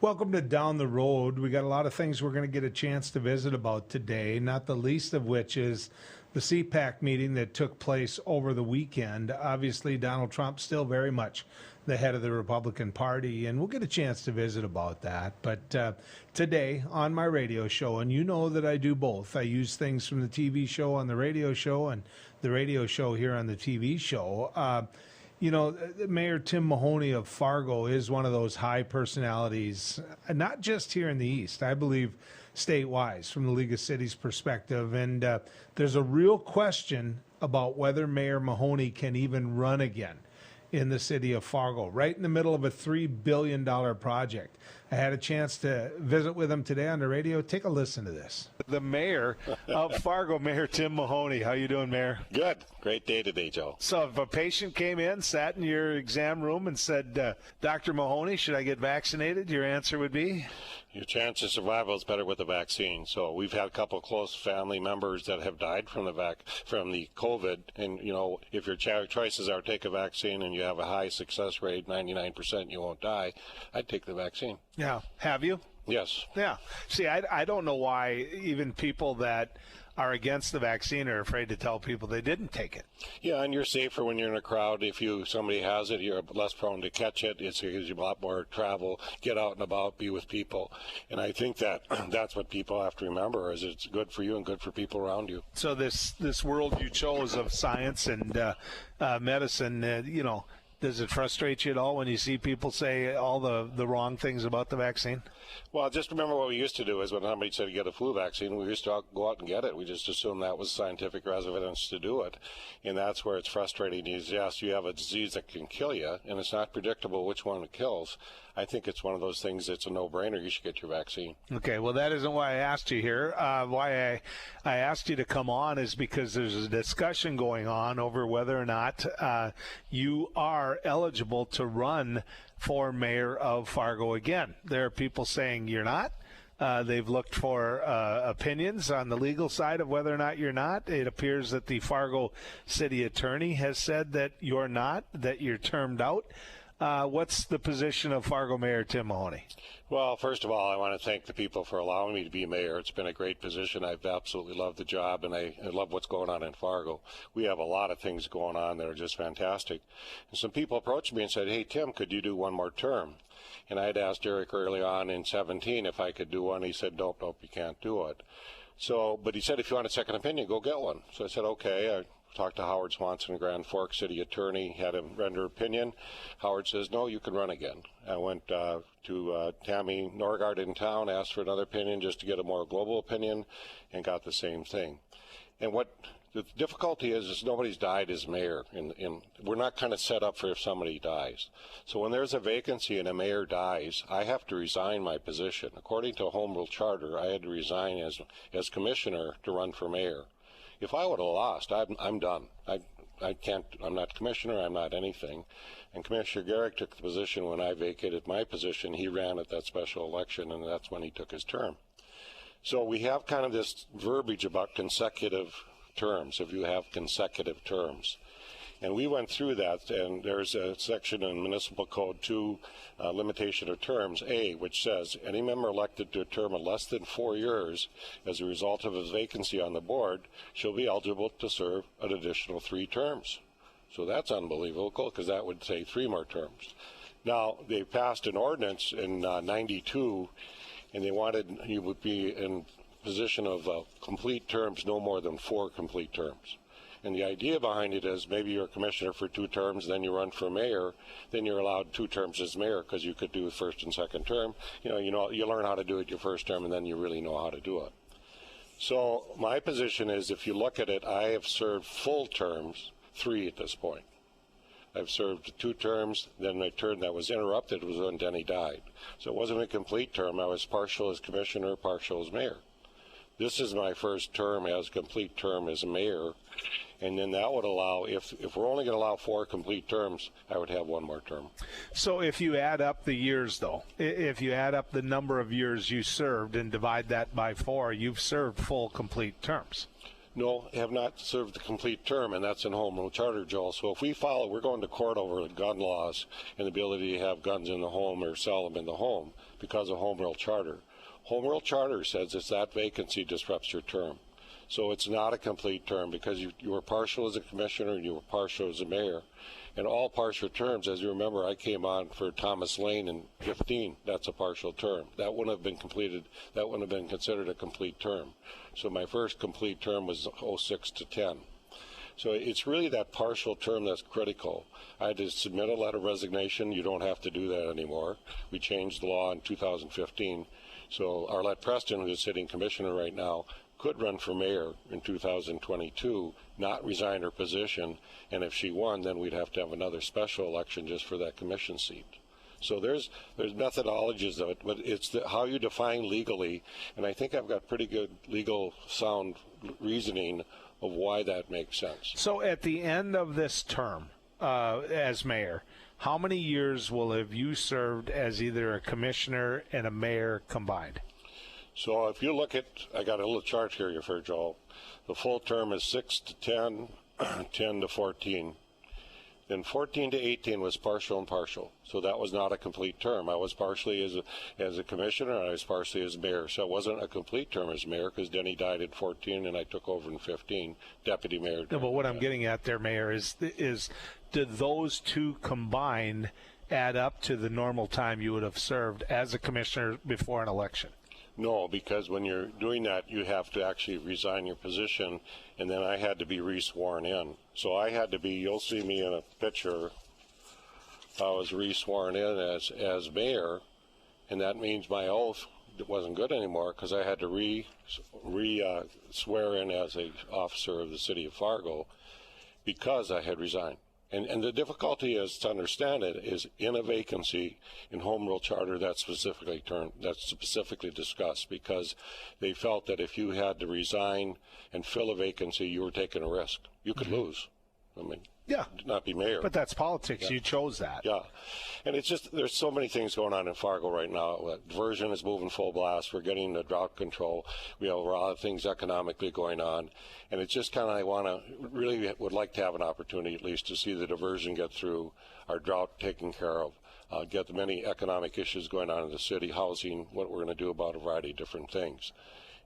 Welcome to Down the Road. We got a lot of things we're going to get a chance to visit about today, not the least of which is the CPAC meeting that took place over the weekend. Obviously, Donald Trump still very much the head of the Republican Party, and we'll get a chance to visit about that. But today on my radio show, and you know that I do both. I use things from the TV show on the radio show and the radio show here on the TV show. Mayor Tim Mahoney of Fargo is one of those high personalities, not just here in the East, I believe statewide from the League of Cities perspective. And there's a real question about whether Mayor Mahoney can even run again in the city of Fargo, right in the middle of a $3 billion project. I had a chance to visit with him today on the radio. Take a listen to this. The mayor of Fargo, Mayor Tim Mahoney. How you doing, Mayor? Good. Great day today, Joe. So if a patient came in, sat in your exam room and said, Dr. Mahoney, should I get vaccinated? Your answer would be? Your chance of survival is better with the vaccine. So we've had a couple of close family members that have died from the COVID. And, if your choices are take a vaccine and you have a high success rate, 99% you won't die, I'd take the vaccine. Yeah. Have you? Yes. Yeah. See, I don't know why even people that are against the vaccine are afraid to tell people they didn't take it. Yeah, and you're safer when you're in a crowd. If somebody has it, you're less prone to catch it. It gives you a lot more travel, get out and about, be with people. And I think that's what people have to remember, is it's good for you and good for people around you. So this world you chose of science and medicine, does it frustrate you at all when you see people say all the wrong things about the vaccine? Well, just remember what we used to do is when somebody said to get a flu vaccine, we used to go out and get it. We just assumed that was scientific evidence to do it. And that's where it's frustrating is, yes, you have a disease that can kill you, and it's not predictable which one it kills. I think it's one of those things that's a no-brainer. You should get your vaccine. Okay, well, that isn't why I asked you here. Why I asked you to come on is because there's a discussion going on over whether or not you are eligible to run for mayor of Fargo again. There are people saying you're not. They've looked for opinions on the legal side of whether or not you're not. It appears that the Fargo city attorney has said that you're not, that you're termed out. What's the position of Fargo Mayor Tim Mahoney? Well, first of all, I want to thank the people for allowing me to be mayor. It's been a great position. I've absolutely loved the job, and I love what's going on in Fargo. We have a lot of things going on that are just fantastic. And some people approached me and said, hey, Tim, could you do one more term? And I'd asked Eric early on in 17 if I could do one. He said, nope, you can't do it. But he said, if you want a second opinion, go get one. So I said, okay. I talked to Howard Swanson, Grand Forks city attorney, had him render opinion. Howard says, no, you can run again. I went to Tammy Norgard in town, asked for another opinion just to get a more global opinion, and got the same thing. And what the difficulty is nobody's died as mayor. We're not kind of set up for if somebody dies. So when there's a vacancy and a mayor dies, I have to resign my position. According to a home rule charter, I had to resign as commissioner to run for mayor. If I would have lost, I'm done. I can't. I'm not commissioner. I'm not anything. And Commissioner Garrick took the position when I vacated my position. He ran at that special election, and that's when he took his term. So we have kind of this verbiage about consecutive terms, if you have consecutive terms. And we went through that, and there's a section in Municipal Code 2, limitation of terms, A, which says any member elected to a term of less than 4 years as a result of his vacancy on the board shall be eligible to serve an additional 3 terms. So that's unbelievable, because that would say 3 more terms. Now, they passed an ordinance in 92, and they wanted you would be in position of complete terms, no more than 4 complete terms. And the idea behind it is maybe you're a commissioner for 2 terms, then you run for mayor, then you're allowed 2 terms as mayor because you could do the first and second term. You learn how to do it your first term, and then you really know how to do it. So my position is, if you look at it, I have served full terms, 3 at this point. I've served 2 terms, then my term that was interrupted was when Denny died. So it wasn't a complete term. I was partial as commissioner, partial as mayor. This is my first term as complete term as mayor, and then that would allow, if we're only going to allow 4 complete terms, I would have 1 more term. So if you add up the years, though, if you add up the number of years you served and divide that by 4, you've served full complete terms. No, have not served the complete term, and that's in home rule charter, Joel. So if we follow, we're going to court over gun laws and the ability to have guns in the home or sell them in the home because of home rule charter. Home rule charter says it's that vacancy disrupts your term. So it's not a complete term because you were partial as a commissioner and you were partial as a mayor. And all partial terms, as you remember, I came on for Thomas Lane in 15. That's a partial term. That wouldn't have been completed. That wouldn't have been considered a complete term. So my first complete term was 06 to 10. So it's really that partial term that's critical. I had to submit a letter of resignation. You don't have to do that anymore. We changed the law in 2015. So Arlette Preston, who's sitting commissioner right now, could run for mayor in 2022, not resign her position, and if she won, then we'd have to have another special election just for that commission seat. So there's methodologies of it, but it's how you define legally, and I think I've got pretty good legal sound reasoning of why that makes sense. So at the end of this term as mayor, how many years will have you served as either a commissioner and a mayor combined? So if you look at, I got a little chart here for Joel. The full term is 6 to 10, 10 to 14. Then 14 to 18 was partial and partial. So that was not a complete term. I was partially as a commissioner, and I was partially as mayor. So it wasn't a complete term as mayor because Denny died in 14 and I took over in 15, deputy mayor. No, but what I'm getting at there, Mayor, is did those two combined add up to the normal time you would have served as a commissioner before an election? No, because when you're doing that, you have to actually resign your position, and then I had to be re-sworn in. So I had to be, you'll see me in a picture, I was re-sworn in as mayor, and that means my oath wasn't good anymore because I had to swear in as an officer of the city of Fargo because I had resigned. And the difficulty is to understand it is in a vacancy in home rule charter that's specifically discussed because they felt that if you had to resign and fill a vacancy, you were taking a risk. You could lose. I mean, yeah, not be mayor. But that's politics. Yeah. You chose that. Yeah. And it's just, there's so many things going on in Fargo right now. Diversion is moving full blast. We're getting the drought control. We have a lot of things economically going on. And it's just kind of, I want to, really would like to have an opportunity at least to see the diversion get through, our drought taken care of, get the many economic issues going on in the city, housing, what we're going to do about a variety of different things.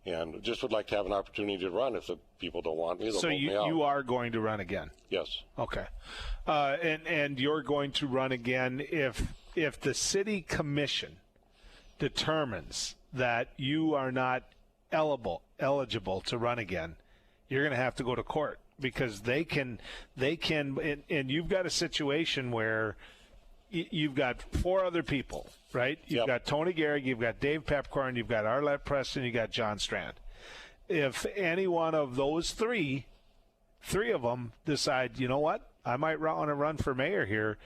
And just would like to have an opportunity to run. If the people don't want me, they'll vote me out. So you are going to run again? Yes. Okay. And you're going to run again if the city commission determines that you are not eligible to run again, you're going to have to go to court because they can, and you've got a situation where you've got four other people, right? You've got Tony Gehrig, you've got Dave Pepcorn, you've got Arlette Preston, you've got John Strand. If any one of those three of them decide, you know what, I might want to run for mayor here,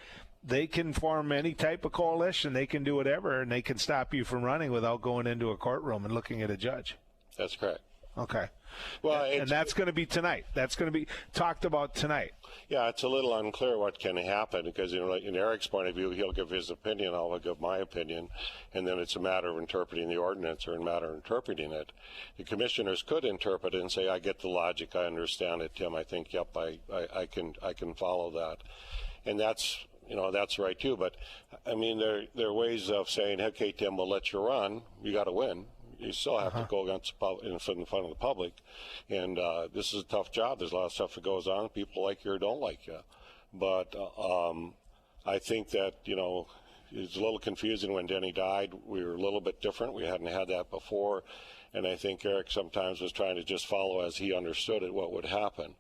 they can form any type of coalition, they can do whatever, and they can stop you from running without going into a courtroom and looking at a judge. That's correct. Okay. Well, and that's going to be tonight. That's going to be talked about tonight. Yeah, it's a little unclear what can happen because, in Eric's point of view, he'll give his opinion, I'll give my opinion, and then it's a matter of interpreting the ordinance or a matter of interpreting it. The commissioners could interpret it and say, I get the logic, I understand it, Tim. I think, yep, I can follow that. And that's right too. But I mean, there are ways of saying, okay, Tim, we'll let you run. You got to win. You still have to go against in front of the public, and this is a tough job. There's a lot of stuff that goes on. People like you or don't like you, but I think that it's a little confusing. When Denny died, we were a little bit different. We hadn't had that before, and I think Eric sometimes was trying to just follow as he understood it what would happen.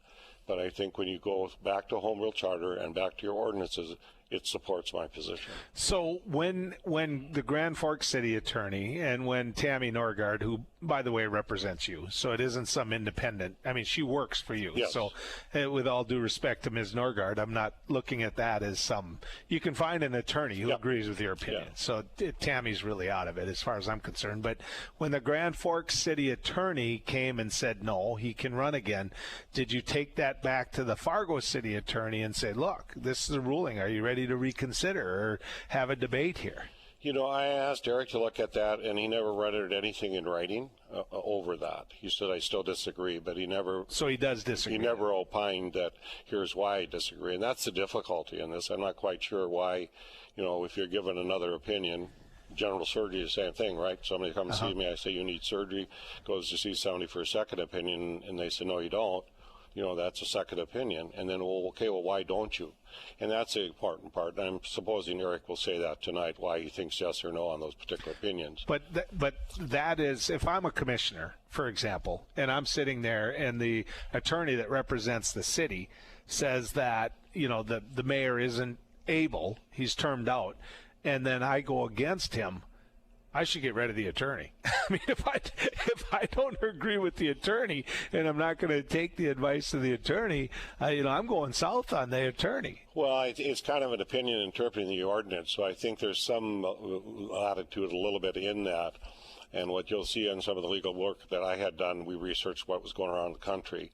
But I think when you go back to home rule charter and back to your ordinances, it supports my position. So when the Grand Forks city attorney and when Tammy Norgard, who, by the way, represents you, so it isn't some independent, I mean, she works for you. Yes. So with all due respect to Ms. Norgard, I'm not looking at that as you can find an attorney who agrees with your opinion. Yeah. So Tammy's really out of it as far as I'm concerned. But when the Grand Forks city attorney came and said, no, he can run again, did you take that back to the Fargo city attorney and say, look, this is a ruling. Are you ready to reconsider or have a debate here? You know, I asked Eric to look at that, and he never rendered anything in writing over that. He said, I still disagree, but he never... So he does disagree. He never opined that here's why I disagree, and that's the difficulty in this. I'm not quite sure why, you know, if you're given another opinion, general surgery is the same thing, right? Somebody comes to see me, I say, you need surgery, goes to see somebody for a second opinion, and they say, no, you don't. You know, that's a second opinion. And then, well, okay, well, why don't you? And that's the important part. And I'm supposing Eric will say that tonight, why he thinks yes or no on those particular opinions. But that is, if I'm a commissioner, for example, and I'm sitting there and the attorney that represents the city says that, you know, the mayor isn't able, he's termed out, and then I go against him, I should get rid of the attorney. I mean, if I don't agree with the attorney and I'm not going to take the advice of the attorney, you know, I'm going south on the attorney. Well, it's kind of an opinion interpreting the ordinance, so I think there's some latitude a little bit in that. And what you'll see in some of the legal work that I had done, we researched what was going around the country.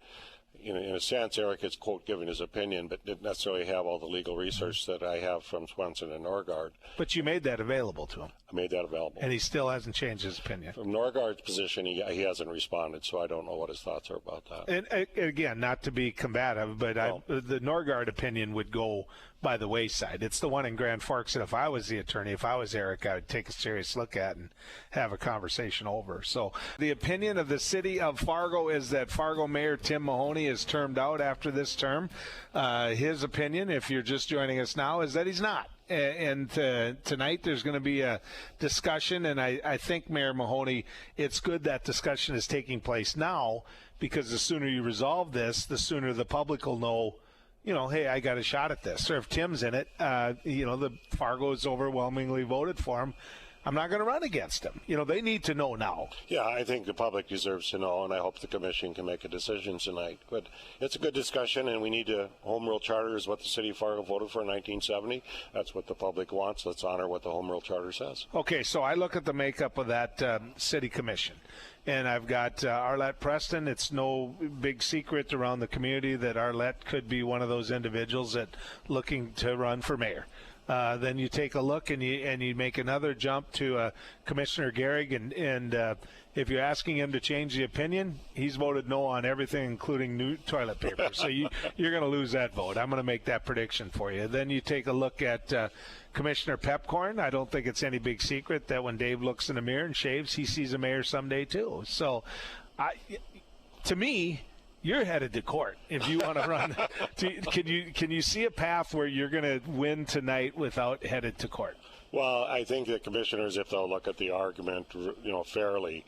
In a sense, Eric is, quote, giving his opinion, but didn't necessarily have all the legal research that I have from Swenson and Norgard. But you made that available to him. I made that available. And he still hasn't changed his opinion. From Norgard's position, he hasn't responded, so I don't know what his thoughts are about that. And again, not to be combative, but the Norgard opinion would go by the wayside. It's the one in Grand Forks that if I was the attorney, if I was Eric, I would take a serious look at and have a conversation over. So the opinion of the city of Fargo is that Fargo Mayor Tim Mahoney is termed out after this term. His opinion, if you're just joining us now, is that he's not. And tonight there's going to be a discussion, and I think, Mayor Mahoney, it's good that discussion is taking place now, because the sooner you resolve this, the sooner the public will know, you know, hey, I got a shot at this. Or if Tim's in it, you know, the Fargo's overwhelmingly voted for him, I'm not going to run against him. You know, they need to know now. Yeah, I think the public deserves to know, and I hope the commission can make a decision tonight. But it's a good discussion, and we need to, home rule charter is what the city of Fargo voted for in 1970. That's what the public wants. Let's honor what the home rule charter says. Okay, so I look at the makeup of that city commission. And I've got Arlette Preston. It's no big secret around the community that Arlette could be one of those individuals that looking to run for mayor. Then you take a look and you make another jump to Commissioner Gehrig, and if you're asking him to change the opinion, he's voted no on everything, including new toilet paper. So you're going to lose that vote. I'm going to make that prediction for you. Then you take a look at Commissioner Pepcorn. I don't think it's any big secret that when Dave looks in the mirror and shaves, he sees a mayor someday too. So to me, you're headed to court if you want to run. Can you see a path where you're going to win tonight without headed to court? Well, I think the commissioners, if they'll look at the argument, you know, fairly,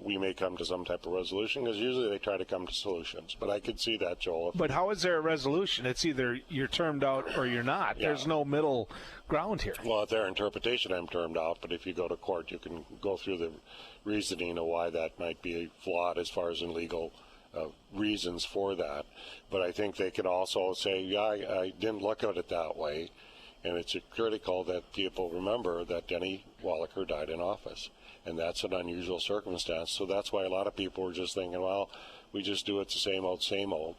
we may come to some type of resolution, because usually they try to come to solutions. But I could see that, Joel. But how is there a resolution? It's either you're termed out or you're not. Yeah. There's no middle ground here. Well, at their interpretation, I'm termed out. But if you go to court, you can go through the reasoning of why that might be flawed as far as in legal reasons for that. But I think they can also say, yeah, I didn't look at it that way. And it's critical that people remember that Denny Wallaker died in office. And that's an unusual circumstance. So that's why a lot of people were just thinking, well, we just do it the same old, same old.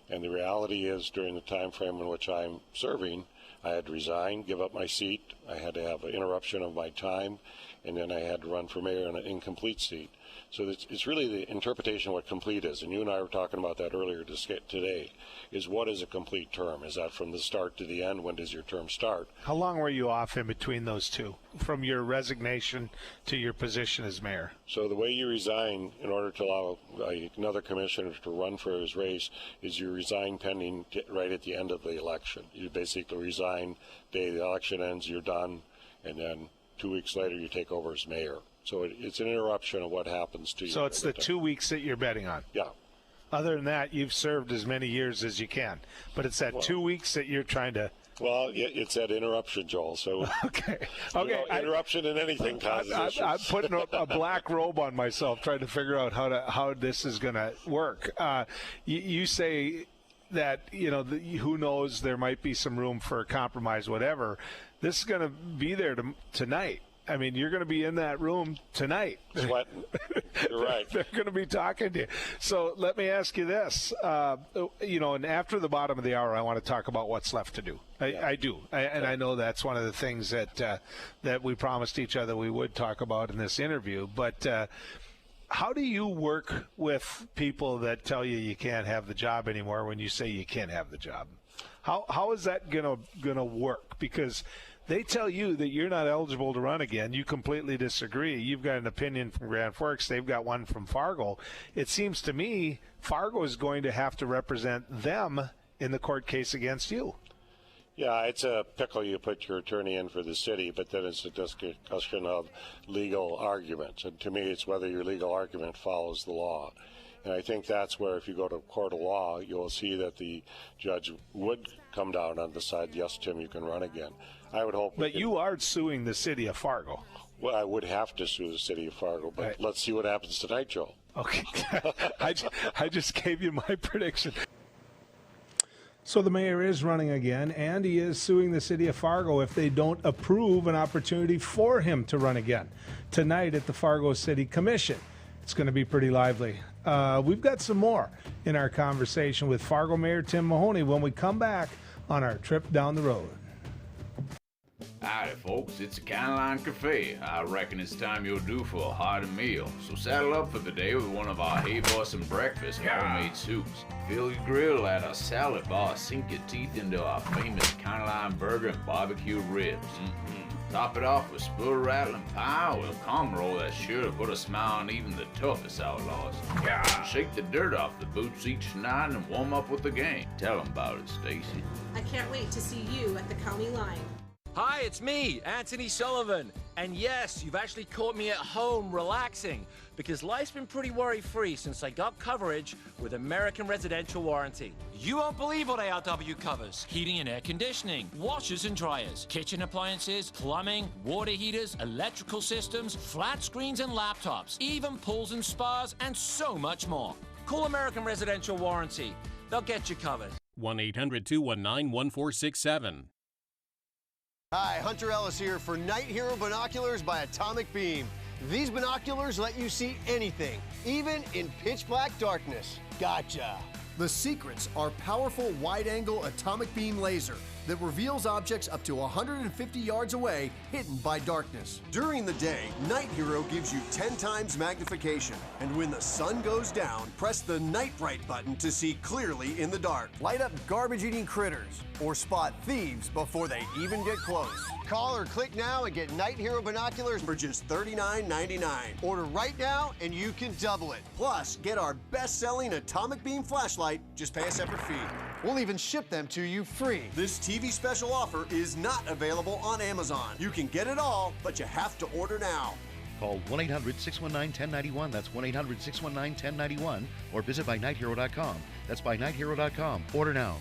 And the reality is, during the time frame in which I'm serving, I had to resign, give up my seat. I had to have an interruption of my time. And then I had to run for mayor in an incomplete seat. So it's really the interpretation of what complete is. And you and I were talking about that earlier today, is what is a complete term? Is that from the start to the end? When does your term start? How long were you off in between those two, from your resignation to your position as mayor? So the way you resign in order to allow another commissioner to run for his race is you resign pending right at the end of the election. You basically resign, the day the election ends, you're done, and then 2 weeks later you take over as mayor. So it's an interruption of what happens to you. So it's the 2 weeks that you're betting on? Yeah. Other than that, you've served as many years as you can. But it's that 2 weeks that you're trying to... Well, it's that interruption, Joel. So okay. You know, interruption in anything causes issues. I'm putting a black robe on myself, trying to figure out how this is going to work. You say that, you know, who knows, there might be some room for a compromise, whatever. This is going to be there tonight. I mean, you're going to be in that room tonight. Sweating. You're right. They're going to be talking to you. So let me ask you this. And after the bottom of the hour, I want to talk about what's left to do. I do. I know that's one of the things that we promised each other we would talk about in this interview. But how do you work with people that tell you can't have the job anymore when you say you can't have the job? How is that gonna work? Because they tell you that you're not eligible to run again. You completely disagree. You've got an opinion from Grand Forks. They've got one from Fargo. It seems to me Fargo is going to have to represent them in the court case against you. Yeah, it's a pickle you put your attorney in for the city, but then it's a discussion of legal arguments. And to me, it's whether your legal argument follows the law. And I think that's where, if you go to a court of law, you'll see that the judge would come down and decide, yes, Tim, you can run again. I would hope. But you are suing the city of Fargo. Well, I would have to sue the city of Fargo, but let's see what happens tonight, Joel. Okay. I just gave you my prediction. So the mayor is running again, and he is suing the city of Fargo if they don't approve an opportunity for him to run again tonight at the Fargo City Commission. It's going to be pretty lively. We've got some more in our conversation with Fargo Mayor Tim Mahoney when we come back on our trip down the road. Howdy, folks. It's a Caroline Cafe. I reckon it's time you're due for a hearty meal. So saddle up for the day with one of our Hay-Boston breakfast homemade soups. Fill your grill at a salad bar. Sink your teeth into our famous Caroline burger and barbecue ribs. Top it off with spoon-rattling pie with a cum roll that's sure to put a smile on even the toughest outlaws. Shake the dirt off the boots each night and warm up with the gang. Tell them about it, Stacy. I can't wait to see you at the county line. Hi, it's me, Anthony Sullivan. And yes, you've actually caught me at home relaxing because life's been pretty worry-free since I got coverage with American Residential Warranty. You won't believe what ARW covers. Heating and air conditioning, washers and dryers, kitchen appliances, plumbing, water heaters, electrical systems, flat screens and laptops, even pools and spas, and so much more. Call American Residential Warranty. They'll get you covered. 1-800-219-1467. Hi, Hunter Ellis here for Night Hero Binoculars by Atomic Beam. These binoculars let you see anything, even in pitch black darkness. Gotcha. The secrets are powerful wide-angle atomic beam laser that reveals objects up to 150 yards away, hidden by darkness. During the day, Night Hero gives you 10 times magnification. And when the sun goes down, press the Night Bright button to see clearly in the dark. Light up garbage-eating critters or spot thieves before they even get close. Call or click now and get Night Hero binoculars for just $39.99. Order right now and you can double it. Plus, get our best-selling Atomic Beam flashlight. Just pay a separate fee. We'll even ship them to you free. This TV special offer is not available on Amazon. You can get it all, but you have to order now. Call 1-800-619-1091. That's 1-800-619-1091. Or visit bynighthero.com. That's bynighthero.com. Order now.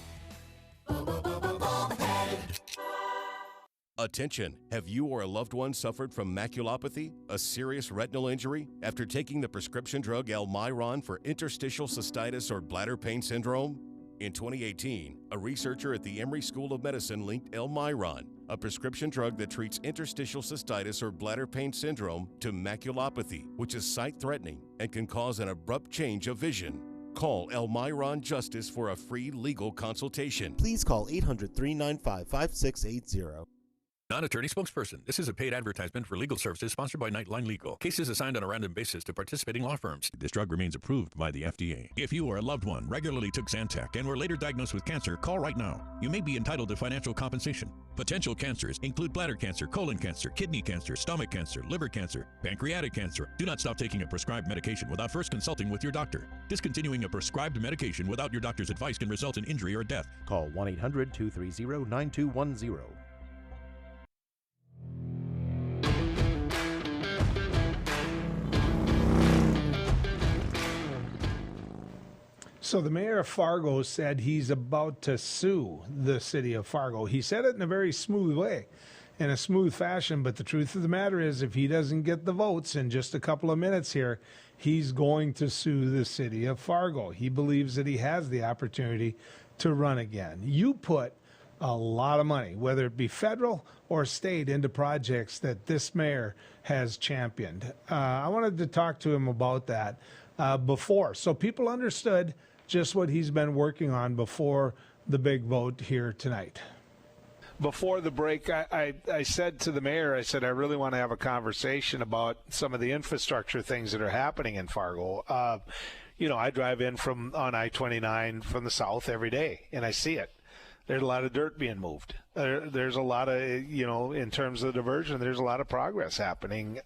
Attention! Have you or a loved one suffered from maculopathy, a serious retinal injury, after taking the prescription drug Almiron for interstitial cystitis or bladder pain syndrome? In 2018, a researcher at the Emory School of Medicine linked Almiron, a prescription drug that treats interstitial cystitis or bladder pain syndrome, to maculopathy, which is sight-threatening and can cause an abrupt change of vision. Call Almiron Justice for a free legal consultation. Please call 800-395-5680. Non-attorney spokesperson. This is a paid advertisement for legal services sponsored by Nightline Legal. Cases assigned on a random basis to participating law firms. This drug remains approved by the FDA. If you or a loved one regularly took Zantac and were later diagnosed with cancer, call right now. You may be entitled to financial compensation. Potential cancers include bladder cancer, colon cancer, kidney cancer, stomach cancer, liver cancer, pancreatic cancer. Do not stop taking a prescribed medication without first consulting with your doctor. Discontinuing a prescribed medication without your doctor's advice can result in injury or death. Call 1-800-230-9210. So the mayor of Fargo said he's about to sue the city of Fargo. He said it in a very smooth way, in a smooth fashion, but the truth of the matter is if he doesn't get the votes in just a couple of minutes here, he's going to sue the city of Fargo. He believes that he has the opportunity to run again. You put a lot of money, whether it be federal or state, into projects that this mayor has championed. I wanted to talk to him about that before, so people understood just what he's been working on before the big vote here tonight. Before the break, I said to the mayor, I said, I really want to have a conversation about some of the infrastructure things that are happening in Fargo. I drive in on I-29 from the south every day, and I see it. There's a lot of dirt being moved. There's a lot of, in terms of diversion, there's a lot of progress happening.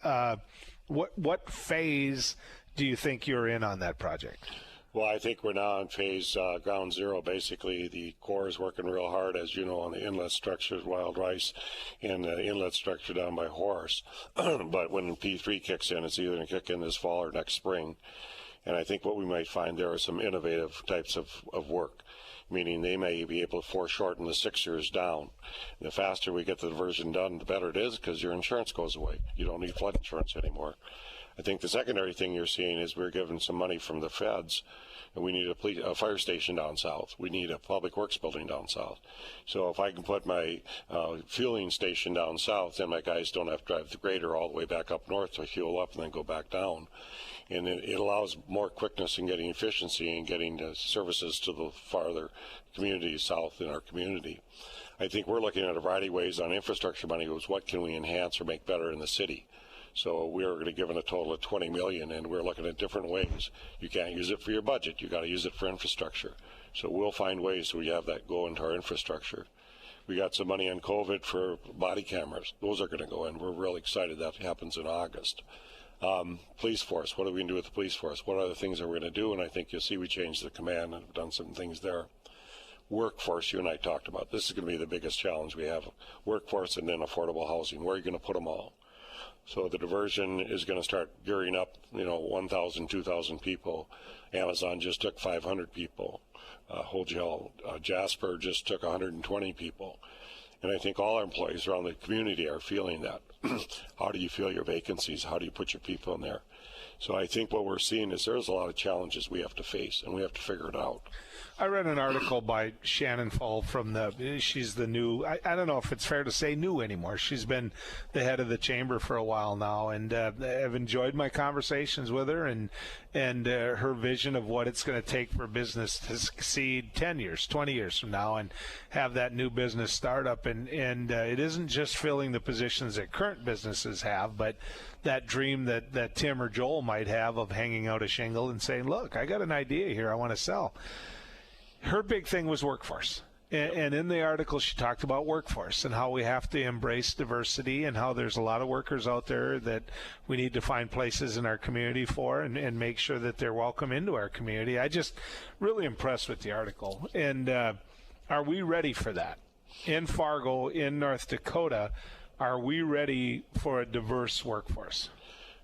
What phase do you think you're in on that project? Well, I think we're now in phase ground zero. Basically, the Corps is working real hard, as you know, on the inlet structures, Wild Rice, and the inlet structure down by Horace. But when P3 kicks in, it's either going to kick in this fall or next spring. And I think what we might find there are some innovative types of work, meaning they may be able to foreshorten the 6 years down. The faster we get the diversion done, the better it is, because your insurance goes away. You don't need flood insurance anymore. I think the secondary thing you're seeing is we're given some money from the feds, and we need a fire station down south. We need a public works building down south. So if I can put my fueling station down south, then my guys don't have to drive the grader all the way back up north to fuel up and then go back down. And it allows more quickness in getting efficiency and getting the services to the farther communities south in our community. I think we're looking at a variety of ways on infrastructure money. Was what can we enhance or make better in the city? So we're going to give it a total of $20 million, and we're looking at different ways. You can't use it for your budget. You got to use it for infrastructure. So we'll find ways so we have that go into our infrastructure. We got some money on COVID for body cameras. Those are going to go in. We're really excited that happens in August. Police force. What are we going to do with the police force? What other things are we going to do? And I think you'll see we changed the command and have done some things there. Workforce, you and I talked about. This is going to be the biggest challenge we have. Workforce and then affordable housing. Where are you going to put them all? So the diversion is going to start gearing up, 1,000, 2,000 people. Amazon just took 500 people. Hotel Jasper just took 120 people. And I think all our employees around the community are feeling that. How do you fill your vacancies? How do you put your people in there? So I think what we're seeing is there's a lot of challenges we have to face, and we have to figure it out. I read an article by Shannon Fall she's the new, I don't know if it's fair to say new anymore. She's been the head of the chamber for a while now, and I've enjoyed my conversations with her and her vision of what it's going to take for business to succeed 10 years, 20 years from now, and have that new business startup. And it isn't just filling the positions that current businesses have, but that dream that Tim or Joel might have of hanging out a shingle and saying, look, I got an idea here I want to sell. Her big thing was workforce. And in the article, she talked about workforce and how we have to embrace diversity and how there's a lot of workers out there that we need to find places in our community for and make sure that they're welcome into our community. I just really impressed with the article. And are we ready for that? In Fargo, in North Dakota, are we ready for a diverse workforce?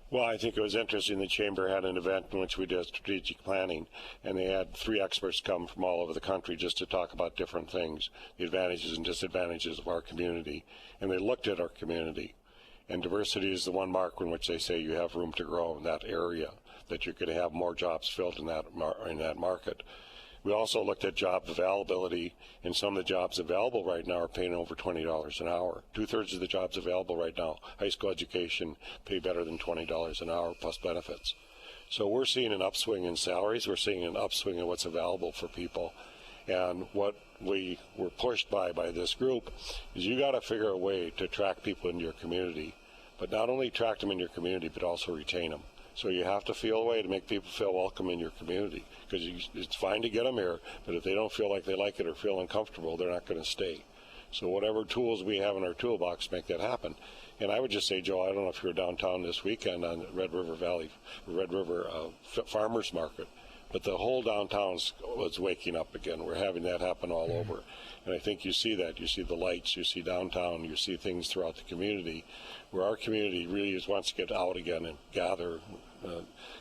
Well, I think it was interesting. The Chamber had an event in which we did strategic planning, and they had 3 experts come from all over the country just to talk about different things, the advantages and disadvantages of our community. And they looked at our community. And diversity is the one mark in which they say you have room to grow in that area, that you're going to have more jobs filled in that market. We also looked at job availability, and some of the jobs available right now are paying over $20 an hour. 2/3 of the jobs available right now, high school education, pay better than $20 an hour plus benefits. So we're seeing an upswing in salaries. We're seeing an upswing in what's available for people. And what we were pushed by this group is you got to figure a way to attract people into your community, but not only attract them in your community, but also retain them. So you have to feel a way to make people feel welcome in your community, because it's fine to get them here, but if they don't feel like they like it or feel uncomfortable, they're not going to stay. So whatever tools we have in our toolbox, make that happen. And I would just say, Joe, I don't know if you're downtown this weekend on Red River Farmers Market, but the whole downtown was waking up again. We're having that happen all over. And I think you see that. You see the lights, you see downtown, you see things throughout the community, where our community really wants to get out again and gather,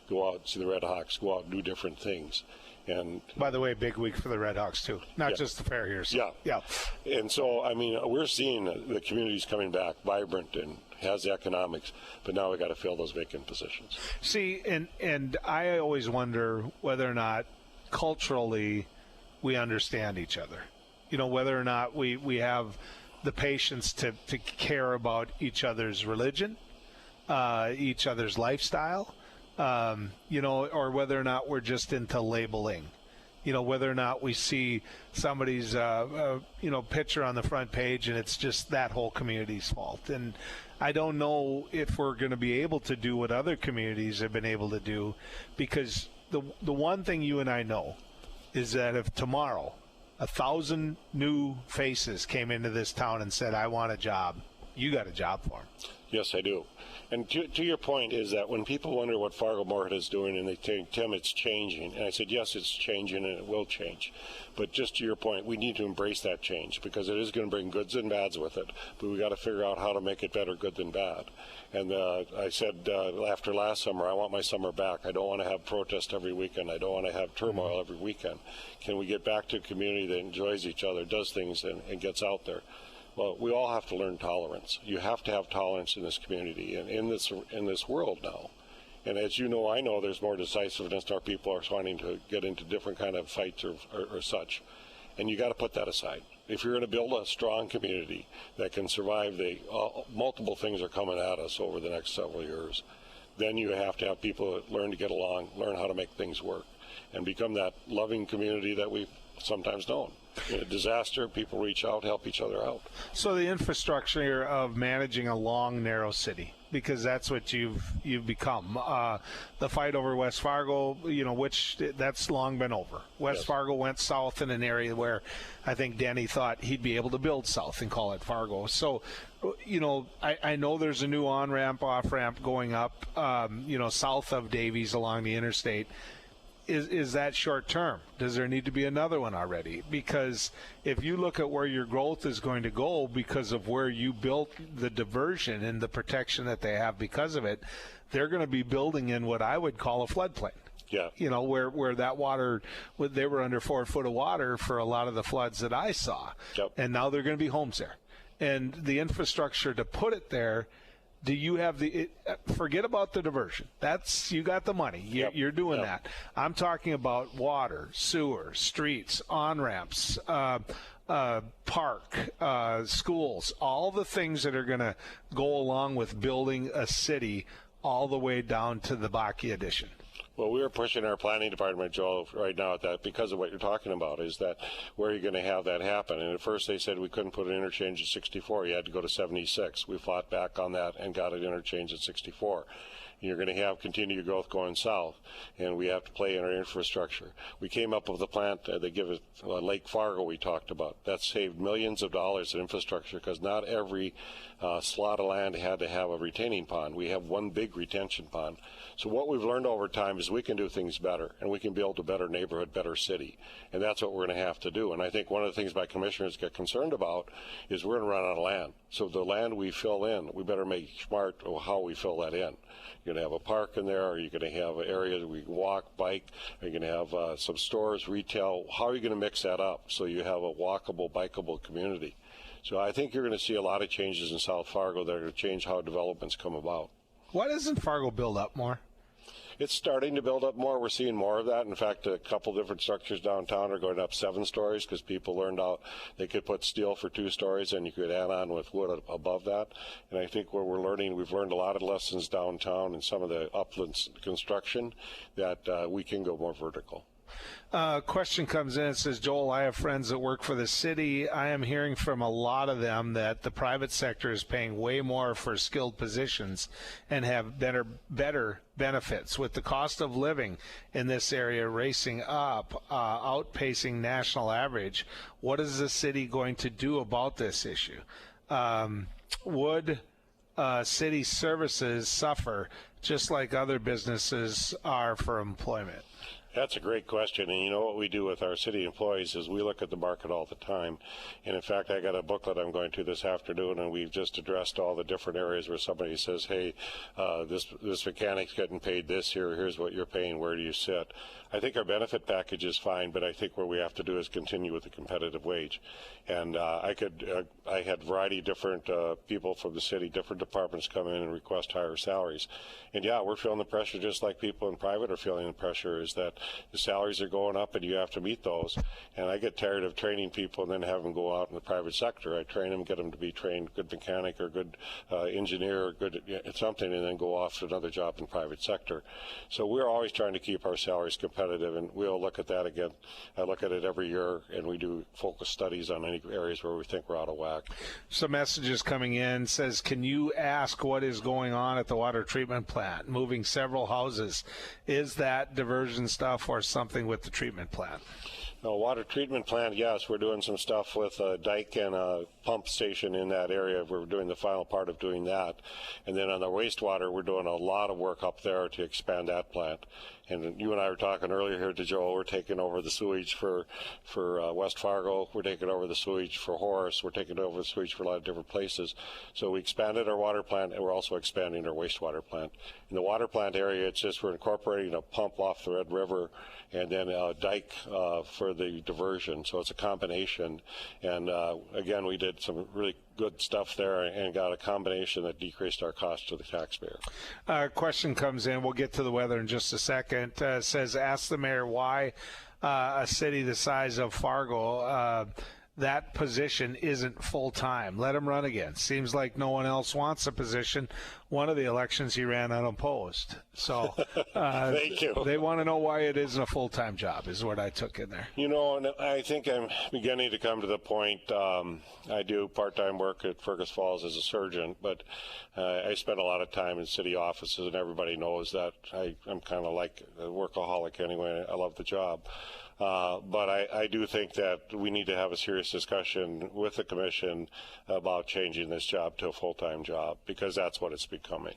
go out, see the Red Hawks, go out and do different things. And by the way, big week for the Red Hawks too, not just the fair here. So. Yeah. And so, I mean, we're seeing the community's coming back vibrant and has the economics, but now we got to fill those vacant positions. See, and I always wonder whether or not culturally we understand each other. whether or not we have the patience to care about each other's religion, each other's lifestyle, or whether or not we're just into labeling. Whether or not we see somebody's, picture on the front page and it's just that whole community's fault. And I don't know if we're going to be able to do what other communities have been able to do, because the one thing you and I know is that if tomorrow 1,000 new faces came into this town and said, I want a job, you got a job for them. Yes, I do. And to your point is that when people wonder what Fargo Moorhead is doing and they think, Tim, it's changing. And I said, yes, it's changing and it will change. But just to your point, we need to embrace that change because it is going to bring goods and bads with it. But we got to figure out how to make it better good than bad. And I said after last summer, I want my summer back. I don't want to have protest every weekend. I don't want to have turmoil every weekend. Can we get back to a community that enjoys each other, does things, and gets out there? Well, we all have to learn tolerance. You have to have tolerance in this community and in this world now. And as you know, I know there's more decisiveness. Our people are wanting to get into different kind of fights or such. And you got to put that aside. If you're going to build a strong community that can survive multiple things are coming at us over the next several years, then you have to have people that learn to get along, learn how to make things work, and become that loving community that we've sometimes known. In a disaster, people reach out, help each other out. So the infrastructure of managing a long, narrow city, because that's what you've become. The fight over West Fargo, which that's long been over. West Fargo went south in an area where I think Denny thought he'd be able to build south and call it Fargo. So, I know there's a new on-ramp, off-ramp going up, south of Davies along the interstate. Is that short term? Does there need to be another one already? Because if you look at where your growth is going to go because of where you built the diversion and the protection that they have because of it, they're going to be building in what I would call a floodplain. Yeah. Where that water, they were under 4 foot of water for a lot of the floods that I saw. Yep. And now they're going to be homes there. And the infrastructure to put it there, do you have forget about the diversion. You got the money. You're doing that. I'm talking about water, sewer, streets, on-ramps, park, schools, all the things that are going to go along with building a city all the way down to the Bakke addition. Well, we are pushing our planning department, Joel, right now at that because of what you're talking about, is that where are you going to have that happen? And at first they said we couldn't put an interchange at 64. You had to go to 76. We fought back on that and got an interchange at 64. You're going to have continued growth going south, and we have to play in our infrastructure. We came up with a plant they give it Lake Fargo we talked about. That saved millions of dollars in infrastructure because not every slot of land had to have a retaining pond. We have one big retention pond. So what we've learned over time is we can do things better, and we can build a better neighborhood, better city, and that's what we're going to have to do. And I think one of the things my commissioners get concerned about is we're going to run out of land. So the land we fill in, we better make smart how we fill that in. You're going to have a park in there, or you're going to have areas where we can walk, bike, or you're going to have some stores, retail. How are you going to mix that up so you have a walkable, bikeable community? So I think you're going to see a lot of changes in South Fargo that are going to change how developments come about. Why doesn't Fargo build up more? It's starting to build up more. We're seeing more of that. In fact, a couple different structures downtown are going up 7 stories because people learned out they could put steel for 2 stories and you could add on with wood above that. And I think where we've learned a lot of lessons downtown and some of the upland construction that we can go more vertical. Question comes in. It says, Joel, I have friends that work for the city. I am hearing from a lot of them that the private sector is paying way more for skilled positions and have better benefits. With the cost of living in this area racing up, outpacing national average, what is the city going to do about this issue? Would city services suffer just like other businesses are for employment? That's a great question, and you know what we do with our city employees is we look at the market all the time. And in fact, I got a booklet I'm going to this afternoon, and we've just addressed all the different areas where somebody says, hey, this mechanic's getting paid this here, here's what you're paying, where do you sit? I think our benefit package is fine, but I think what we have to do is continue with the competitive wage. And I had a variety of different people from the city, different departments come in and request higher salaries. And yeah, we're feeling the pressure just like people in private are feeling the pressure, is that the salaries are going up and you have to meet those. And I get tired of training people and then have them go out in the private sector. I train them, get them to be trained, good mechanic or good engineer or good at something, and then go off to another job in the private sector. So we're always trying to keep our salaries competitive, and we'll look at that again. I look at it every year, and we do focus studies on any areas where we think we're out of whack. Some messages coming in says, can you ask what is going on at the water treatment plant, moving several houses? Is that diversion stuff or something with the treatment plant? No, water treatment plant, yes, we're doing some stuff with a dike and a pump station in that area. We're doing the final part of doing that. And then on the wastewater, we're doing a lot of work up there to expand that plant. And you and I were talking earlier here to Joel, we're taking over the sewage for West Fargo. We're taking over the sewage for Horace. We're taking over the sewage for a lot of different places. So we expanded our water plant, and we're also expanding our wastewater plant. In the water plant area, it's just we're incorporating a pump off the Red River and then a dike for the diversion. So it's a combination. And again, we did some really good stuff there and got a combination that decreased our cost to the taxpayer. Question comes in. We'll get to the weather in just a second. Says, ask the mayor why a city the size of Fargo, that position isn't full-time. Let him run again. Seems like no one else wants a position. One of the elections he ran unopposed. So Thank you. They want to know why it isn't a full-time job is what I took in there. You know, and I think I'm beginning to come to the point, I do part-time work at Fergus Falls as a surgeon, but I spend a lot of time in city offices, and everybody knows that I'm kind of like a workaholic anyway. I love the job. But I do think that we need to have a serious discussion with the commission about changing this job to a full-time job, because that's what it's becoming.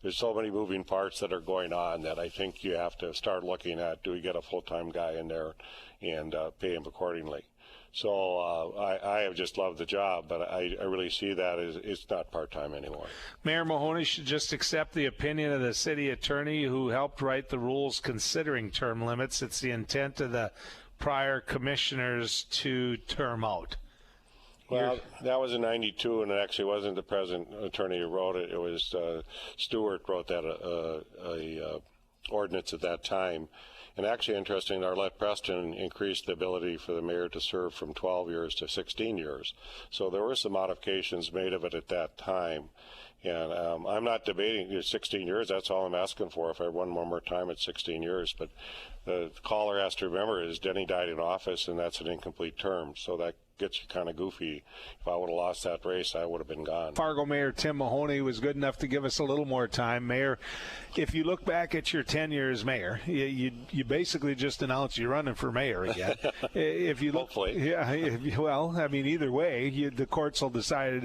There's so many moving parts that are going on that I think you have to start looking at, do we get a full-time guy in there and pay him accordingly? So I have just loved the job, but I really see that as it's not part-time anymore. Mayor Mahoney should just accept the opinion of the city attorney who helped write the rules considering term limits. It's the intent of the prior commissioners to term out. Well, that was in '92, and it actually wasn't the present attorney who wrote it. It was Stewart wrote that ordinance at that time. And actually, interesting, Arlette Preston increased the ability for the mayor to serve from 12 years to 16 years. So there were some modifications made of it at that time. And I'm not debating 16 years. That's all I'm asking for. If I run one more time at 16 years. But the caller has to remember is Denny died in office, and that's an incomplete term. So that gets you kind of goofy. If I would have lost that race, I would have been gone. Fargo Mayor Tim Mahoney was good enough to give us a little more time. Mayor, if you look back at your tenure as mayor, you basically just announced you're running for mayor again. If you look, hopefully. Yeah. Well, I mean, either way, the courts will decide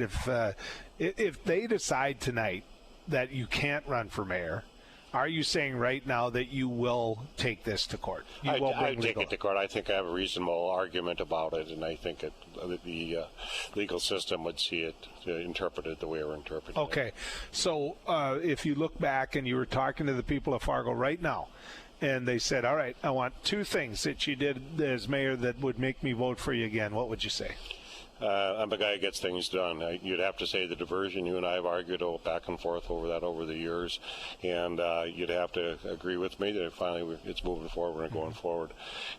if they decide tonight that you can't run for mayor. Are you saying right now that you will take this to court? I take it to court. I think I have a reasonable argument about it, and I think the legal system would see it, interpret it the way we're interpreting it. Okay. So if you look back and you were talking to the people of Fargo right now, and they said, all right, I want two things that you did as mayor that would make me vote for you again, what would you say? I'm a guy who gets things done. You'd have to say the diversion. You and I have argued back and forth over that over the years, and you'd have to agree with me that finally it's moving forward and going forward.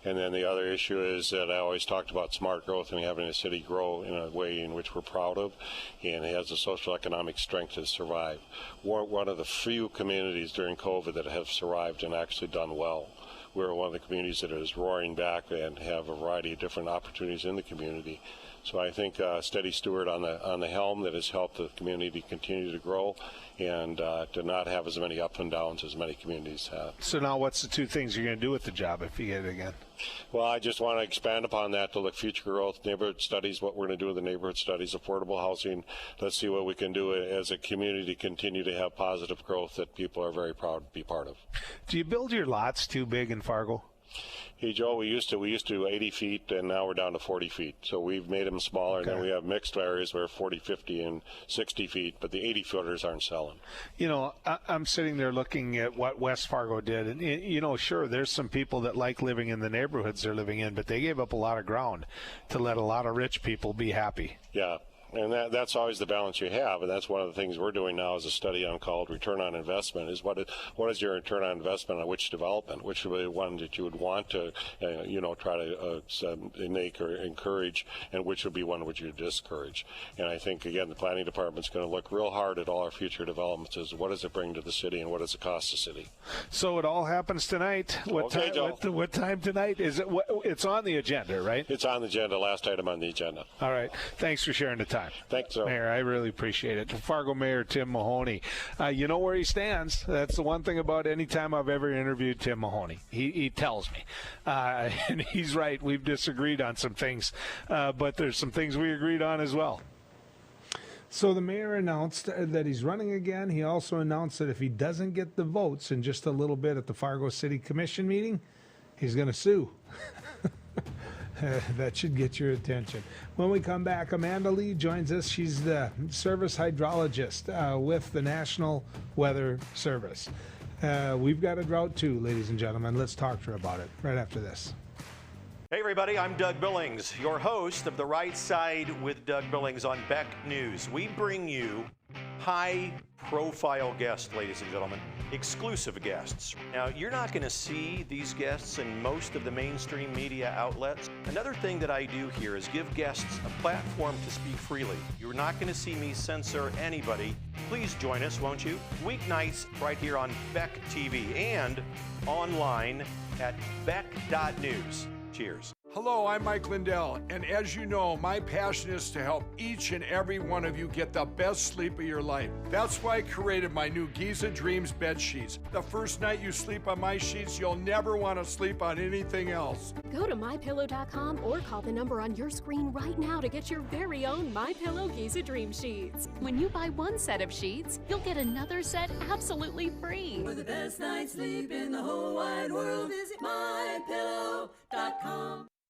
And then the other issue is that I always talked about smart growth and having a city grow in a way in which we're proud of, and it has the social economic strength to survive. We're one of the few communities during COVID that have survived and actually done well. We're one of the communities that is roaring back and have a variety of different opportunities in the community. So I think steady steward on the helm that has helped the community continue to grow and to not have as many ups and downs as many communities have. So now what's the two things you're going to do with the job if you get it again? Well, I just want to expand upon that to look future growth, neighborhood studies, what we're going to do with the neighborhood studies, affordable housing. Let's see what we can do as a community to continue to have positive growth that people are very proud to be part of. Do you build your lots too big in Fargo? Hey, Joe, we used to 80 feet, and now we're down to 40 feet. So we've made them smaller, okay. And then we have mixed areas where 40, 50, and 60 feet, but the 80-footers aren't selling. You know, I'm sitting there looking at what West Fargo did, and, you know, sure, there's some people that like living in the neighborhoods they're living in, but they gave up a lot of ground to let a lot of rich people be happy. Yeah. and that's always the balance you have, and that's one of the things we're doing now is a study on called return on investment. Is what is your return on investment on which development, which would be one that you would want to, try to make or encourage, and which would be one which you discourage. And I think again the planning department's going to look real hard at all our future developments. Is what does it bring to the city, and what does it cost the city? So it all happens tonight. What time tonight is it? It's on the agenda, right? It's on the agenda. Last item on the agenda. All right. Thanks for sharing the time. Thanks, sir. Mayor, I really appreciate it. Fargo Mayor Tim Mahoney. You know where he stands. That's the one thing about any time I've ever interviewed Tim Mahoney. He tells me. And he's right. We've disagreed on some things, but there's some things we agreed on as well. So the mayor announced that he's running again. He also announced that if he doesn't get the votes in just a little bit at the Fargo City Commission meeting, he's going to sue. That should get your attention. When we come back, Amanda Lee joins us. She's the service hydrologist with the National Weather Service. We've got a drought too, ladies and gentlemen. Let's talk to her about it right after this. Hey everybody, I'm Doug Billings, your host of The Right Side with Doug Billings on Beck News. We bring you high-profile guests, ladies and gentlemen, exclusive guests. Now, you're not going to see these guests in most of the mainstream media outlets. Another thing that I do here is give guests a platform to speak freely. You're not going to see me censor anybody. Please join us, won't you? Weeknights right here on Beck TV and online at beck.news. Cheers. Hello, I'm Mike Lindell, and as you know, my passion is to help each and every one of you get the best sleep of your life. That's why I created my new Giza Dreams bed sheets. The first night you sleep on my sheets, you'll never want to sleep on anything else. Go to MyPillow.com or call the number on your screen right now to get your very own MyPillow Giza Dream sheets. When you buy one set of sheets, you'll get another set absolutely free. For the best night's sleep in the whole wide world, visit MyPillow.com.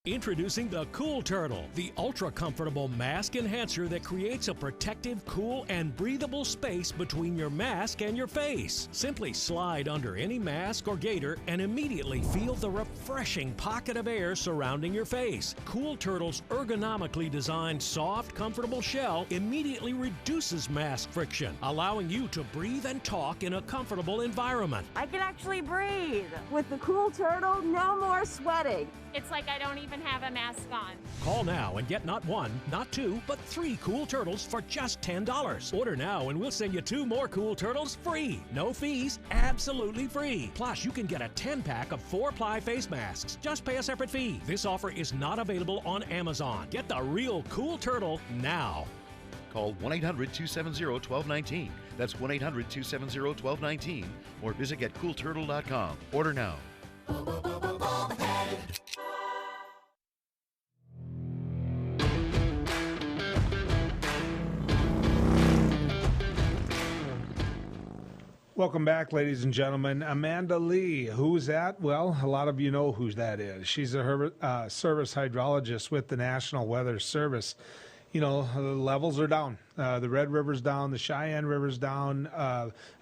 Introducing the Cool Turtle, the ultra-comfortable mask enhancer that creates a protective, cool, and breathable space between your mask and your face. Simply slide under any mask or gaiter and immediately feel the refreshing pocket of air surrounding your face. Cool Turtle's ergonomically designed, soft, comfortable shell immediately reduces mask friction, allowing you to breathe and talk in a comfortable environment. I can actually breathe. With the Cool Turtle, no more sweating. It's like I don't even have a mask on. Call now and get not one, not two, but 3 Cool Turtles for just $10. Order now and we'll send you 2 more Cool Turtles free. No fees, absolutely free. Plus, you can get a 10-pack of 4-ply face masks. Just pay a separate fee. This offer is not available on Amazon. Get the real Cool Turtle now. Call 1-800-270-1219. That's 1-800-270-1219. Or visit getcoolturtle.com. Order now. Welcome back, ladies and gentlemen. Amanda Lee, who's that? Well, a lot of you know who that is. She's a service hydrologist with the National Weather Service. You know, the levels are down. The Red River's down. The Cheyenne River's down.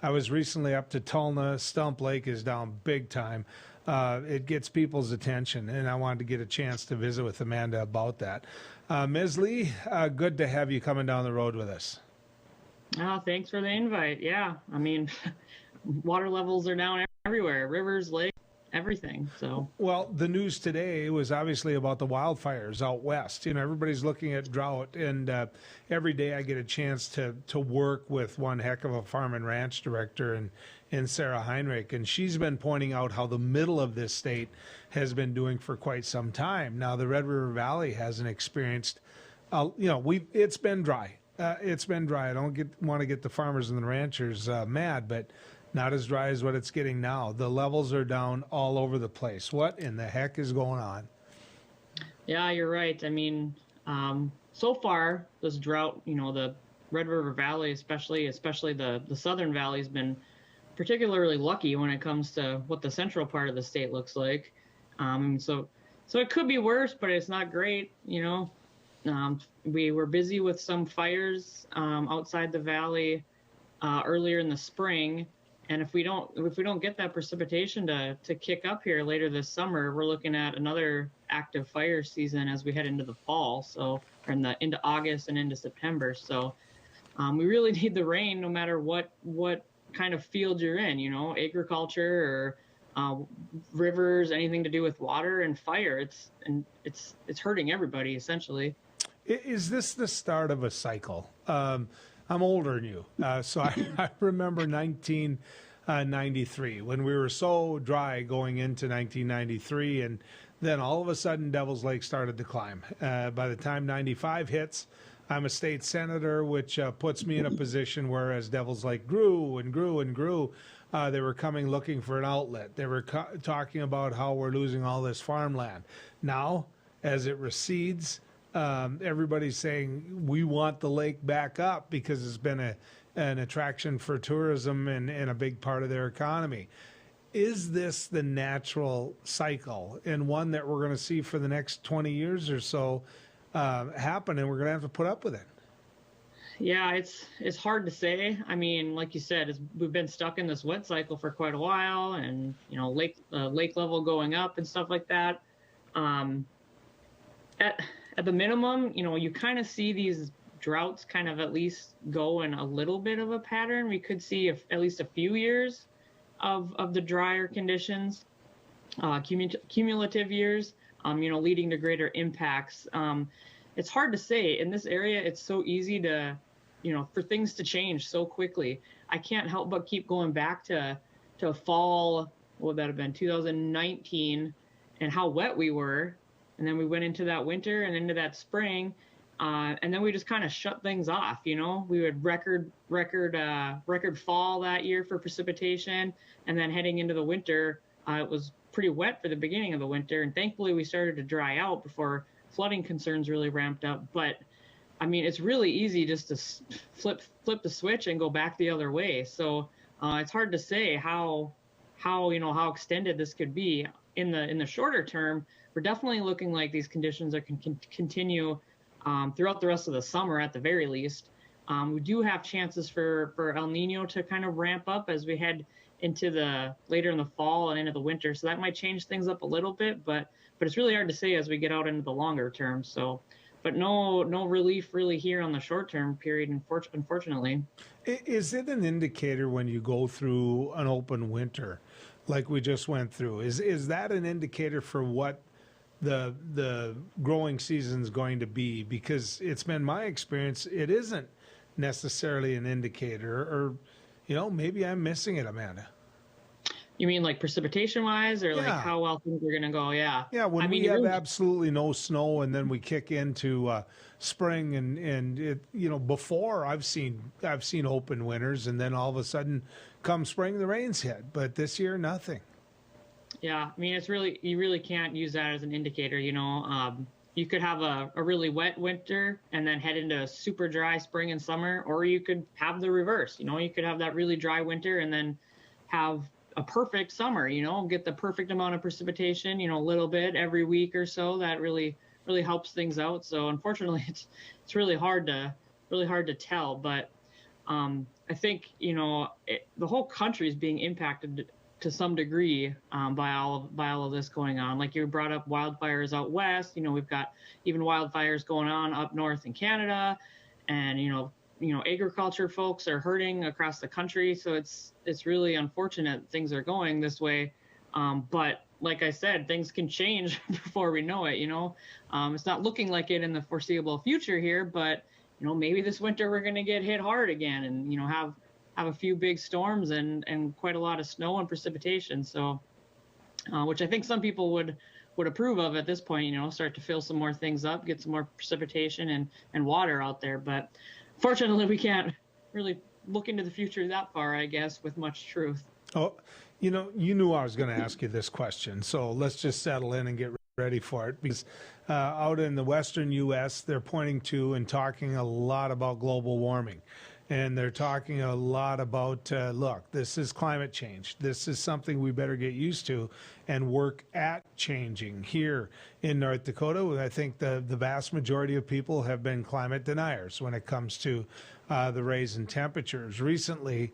I was recently up to Tulna. Stump Lake is down big time. It gets people's attention, and I wanted to get a chance to visit with Amanda about that. Ms. Lee, good to have you coming down the road with us. Oh, thanks for the invite. Yeah, I mean, water levels are down everywhere, rivers, lakes, everything. So, well, the news today was obviously about the wildfires out west. You know, everybody's looking at drought, and every day I get a chance to work with one heck of a farm and ranch director in Sarah Heinrich, and she's been pointing out how the middle of this state has been doing for quite some time. Now, the Red River Valley hasn't experienced, it's been dry. It's been dry. I don't want to get the farmers and the ranchers mad, but not as dry as what it's getting now. The levels are down all over the place. What in the heck is going on? Yeah, you're right. I mean, so far, this drought, the Red River Valley, especially the Southern Valley, has been particularly lucky when it comes to what the central part of the state looks like. So it could be worse, but it's not great, We were busy with some fires outside the valley earlier in the spring, And if we don't get that precipitation to kick up here later this summer, we're looking at another active fire season as we head into the fall. So, or into August and into September. So, we really need the rain, no matter what kind of field you're in. You know, agriculture or rivers, anything to do with water and fire. It's hurting everybody essentially. Is this the start of a cycle? I'm older than you, so I remember 1993 when we were so dry going into 1993, and then all of a sudden Devil's Lake started to climb. By the time 95 hits, I'm a state senator, which puts me in a position where as Devil's Lake grew and grew and grew, they were coming looking for an outlet. They were talking about how we're losing all this farmland. Now, as it recedes, everybody's saying we want the lake back up because it's been an attraction for tourism and a big part of their economy. Is this the natural cycle and one that we're going to see for the next 20 years or so happen, and we're going to have to put up with it? Yeah, it's hard to say. I mean, like you said, we've been stuck in this wet cycle for quite a while, and you know, lake level going up and stuff like that. At the minimum, you know, you kind of see these droughts kind of at least go in a little bit of a pattern. We could see at least a few years of the drier conditions, cumulative years, you know, leading to greater impacts. It's hard to say. In this area, it's so easy to, you know, for things to change so quickly. I can't help but keep going back to fall, what would that have been, 2019, and how wet we were. And then we went into that winter and into that spring, and then we just kind of shut things off. You know, we had record fall that year for precipitation, and then heading into the winter, it was pretty wet for the beginning of the winter, and thankfully we started to dry out before flooding concerns really ramped up. But I mean, it's really easy just to flip the switch and go back the other way. So it's hard to say how extended this could be. In the shorter term, we're definitely looking like these conditions are can continue throughout the rest of the summer at the very least. We do have chances for El Nino to kind of ramp up as we head into later in the fall and into the winter. So that might change things up a little bit, but it's really hard to say as we get out into the longer term. So, but no relief really here on the short term period, unfortunately. Is it an indicator when you go through an open winter like we just went through? Is that an indicator for what the growing season is going to be? Because it's been my experience, it isn't necessarily an indicator, or, you know, maybe I'm missing it, Amanda. You mean like precipitation wise, or like how well things are going to go? Yeah. Yeah. When we have absolutely no snow and then we kick into spring and it, you know, before I've seen open winters, and then all of a sudden come spring, the rains hit, but this year, nothing. Yeah. I mean, you really can't use that as an indicator, you know. You could have a really wet winter and then head into a super dry spring and summer, or you could have the reverse. You know, you could have that really dry winter and then have a perfect summer, you know, get the perfect amount of precipitation, you know, a little bit every week or so. That really helps things out. So unfortunately, it's really hard to tell. But I think, you know, the whole country is being impacted to some degree by all of this going on. Like you brought up wildfires out west. You know, we've got even wildfires going on up north in Canada, and you know, agriculture folks are hurting across the country. So it's really unfortunate things are going this way. But like I said, things can change before we know it. You know, it's not looking like it in the foreseeable future here, but you know, maybe this winter we're going to get hit hard again, and you know, have a few big storms and quite a lot of snow and precipitation. So, which I think some people would approve of at this point. You know, start to fill some more things up, get some more precipitation and water out there. But fortunately, we can't really look into the future that far, I guess, with much truth. Oh, you know, you knew I was going to ask you this question, so let's just settle in and get ready for it. Because out in the western U.S., they're pointing to and talking a lot about global warming. And they're talking a lot about, look, this is climate change. This is something we better get used to and work at changing. Here in North Dakota, I think the vast majority of people have been climate deniers when it comes to the raise in temperatures. Recently,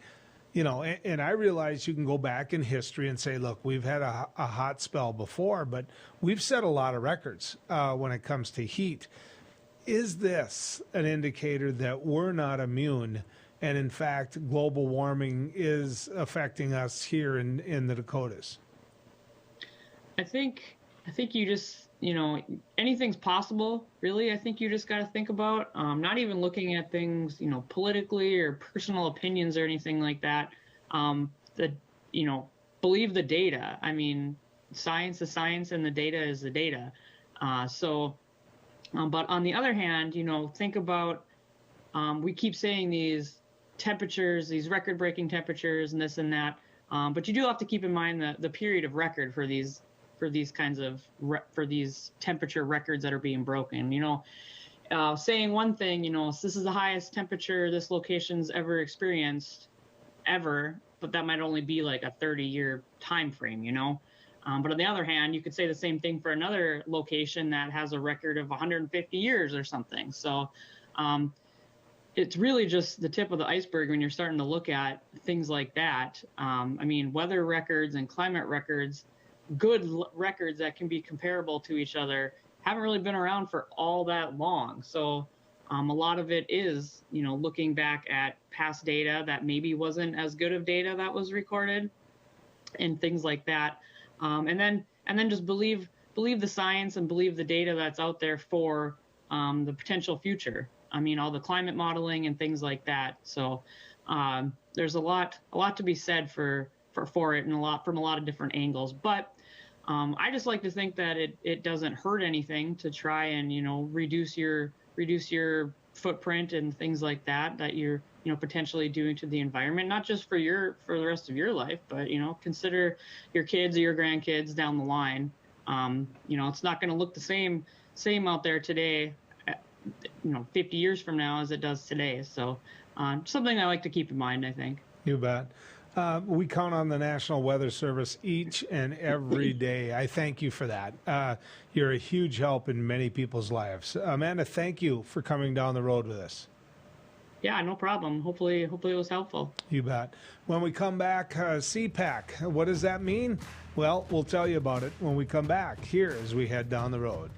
You know, and I realize you can go back in history and say, look, we've had a hot spell before, but we've set a lot of records when it comes to heat. Is this an indicator that we're not immune, and in fact, global warming is affecting us here in the Dakotas? I think you just, you know, anything's possible, really. I think you just got to think about not even looking at things, you know, politically or personal opinions or anything like that. You know, believe the data. I mean, science is science and the data is the data. But on the other hand, you know, think about, we keep saying these temperatures, these record-breaking temperatures and this and that, but you do have to keep in mind the period of record for these kinds of for these temperature records that are being broken. You know, saying one thing, you know, this is the highest temperature this location's ever experienced, ever, but that might only be like a 30-year time frame, you know. But on the other hand, you could say the same thing for another location that has a record of 150 years or something. So it's really just the tip of the iceberg when you're starting to look at things like that. I mean, weather records and climate records, good records that can be comparable to each other, haven't really been around for all that long. So a lot of it is, you know, looking back at past data that maybe wasn't as good of data that was recorded and things like that. And then just believe the science and believe the data that's out there for the potential future. I mean, all the climate modeling and things like that. So there's a lot to be said for it, and a lot from a lot of different angles. But I just like to think that it doesn't hurt anything to try and, you know, reduce your footprint and things like that you're, you know, potentially doing to the environment, not just for the rest of your life, but, you know, consider your kids or your grandkids down the line. You know, it's not going to look the same out there today, you know, 50 years from now as it does today. So something I like to keep in mind, I think. You bet. We count on the National Weather Service each and every day. I thank you for that. You're a huge help in many people's lives. Amanda, thank you for coming down the road with us. Yeah, no problem. Hopefully it was helpful. You bet. When we come back, CPAC, what does that mean? Well, we'll tell you about it when we come back here as we head down the road.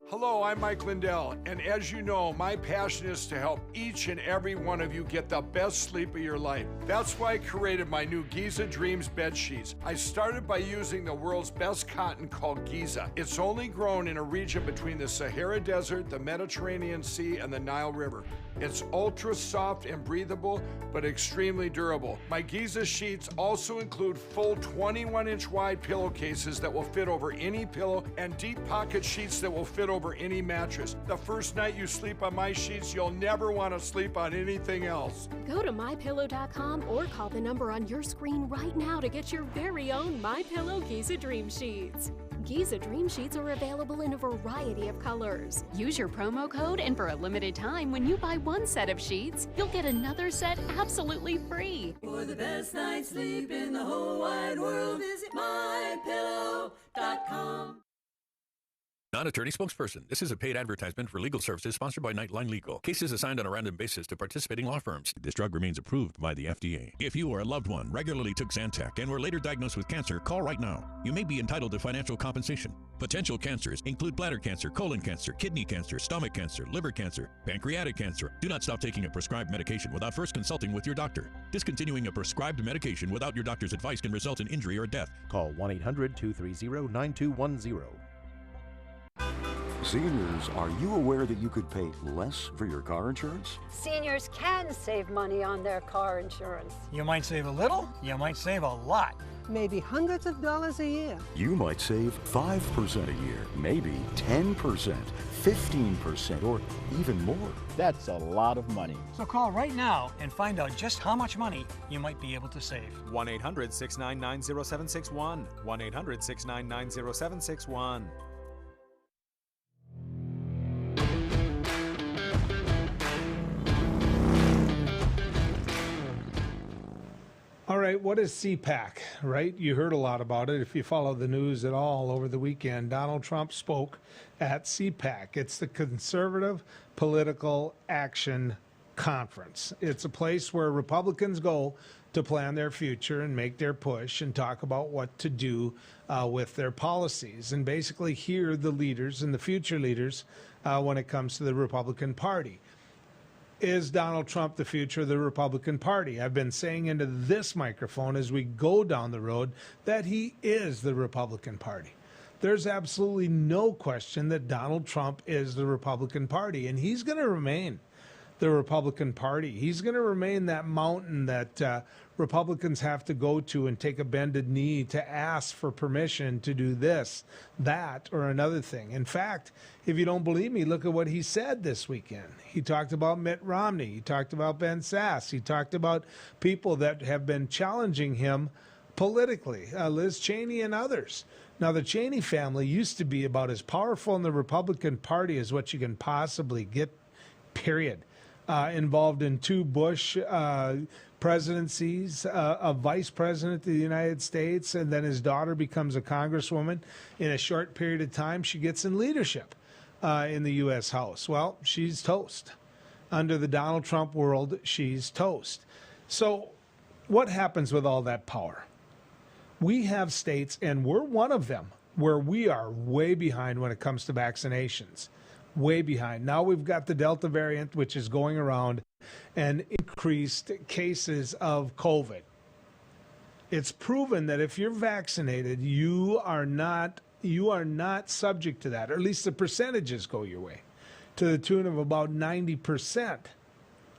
Hello, I'm Mike Lindell, and as you know, my passion is to help each and every one of you get the best sleep of your life. That's why I created my new Giza Dreams bed sheets. I started by using the world's best cotton called Giza. It's only grown in a region between the Sahara Desert, the Mediterranean Sea, and the Nile River. It's ultra soft and breathable, but extremely durable. My Giza sheets also include full 21-inch wide pillowcases that will fit over any pillow and deep pocket sheets that will fit over any mattress. The first night you sleep on my sheets, you'll never want to sleep on anything else. Go to MyPillow.com or call the number on your screen right now to get your very own MyPillow Giza Dream Sheets. Giza Dream Sheets are available in a variety of colors. Use your promo code, and for a limited time, when you buy one set of sheets, you'll get another set absolutely free. For the best night's sleep in the whole wide world, visit MyPillow.com. Non-attorney spokesperson. This is a paid advertisement for legal services sponsored by Nightline Legal. Cases assigned on a random basis to participating law firms. This drug remains approved by the FDA. If you or a loved one regularly took Zantac and were later diagnosed with cancer, call right now. You may be entitled to financial compensation. Potential cancers include bladder cancer, colon cancer, kidney cancer, stomach cancer, liver cancer, pancreatic cancer. Do not stop taking a prescribed medication without first consulting with your doctor. Discontinuing a prescribed medication without your doctor's advice can result in injury or death. Call 1-800-230-9210. Seniors, are you aware that you could pay less for your car insurance? Seniors can save money on their car insurance. You might save a little, you might save a lot. Maybe hundreds of dollars a year. You might save 5% a year, maybe 10%, 15%, or even more. That's a lot of money. So call right now and find out just how much money you might be able to save. 1-800-699-0761. 1-800-699-0761. All right, what is CPAC, right? You heard a lot about it. If you follow the news at all over the weekend, Donald Trump spoke at CPAC. It's the Conservative Political Action conference. It's a place where Republicans go to plan their future and make their push and talk about what to do with their policies, and basically hear the leaders and the future leaders when it comes to the Republican Party. Is Donald Trump the future of the Republican Party? I've been saying into this microphone as we go down the road that he is the Republican Party. There's absolutely no question that Donald Trump is the Republican Party, and he's going to remain the Republican Party. He's going to remain that mountain that Republicans have to go to and take a bended knee to ask for permission to do this, that, or another thing. In fact, if you don't believe me, look at what he said this weekend. He talked about Mitt Romney. He talked about Ben Sasse. He talked about people that have been challenging him politically, Liz Cheney and others. Now, the Cheney family used to be about as powerful in the Republican Party as what you can possibly get, period. Involved in 2 Bush presidencies, a vice president of the United States, and then his daughter becomes a congresswoman. In a short period of time, she gets in leadership in the U.S. House. Well, she's toast. Under the Donald Trump world, she's toast. So what happens with all that power? We have states, and we're one of them, where we are way behind when it comes to vaccinations. Way behind. Now we've got the Delta variant, which is going around, and increased cases of COVID. It's proven that if you're vaccinated, you are not subject to that, or at least the percentages go your way, to the tune of about 90%.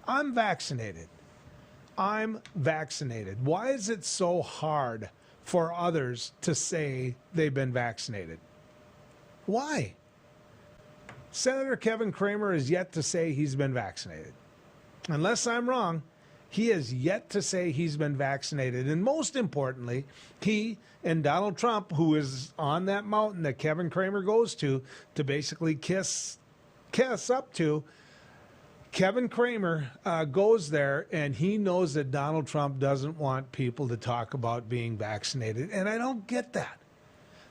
I'm vaccinated. Why is it so hard for others to say they've been vaccinated? Why? Senator Kevin Cramer has yet to say he's been vaccinated. Unless I'm wrong, he has yet to say he's been vaccinated. And most importantly, he and Donald Trump, who is on that mountain that Kevin Cramer goes to basically kiss up to, Kevin Cramer goes there, and he knows that Donald Trump doesn't want people to talk about being vaccinated. And I don't get that.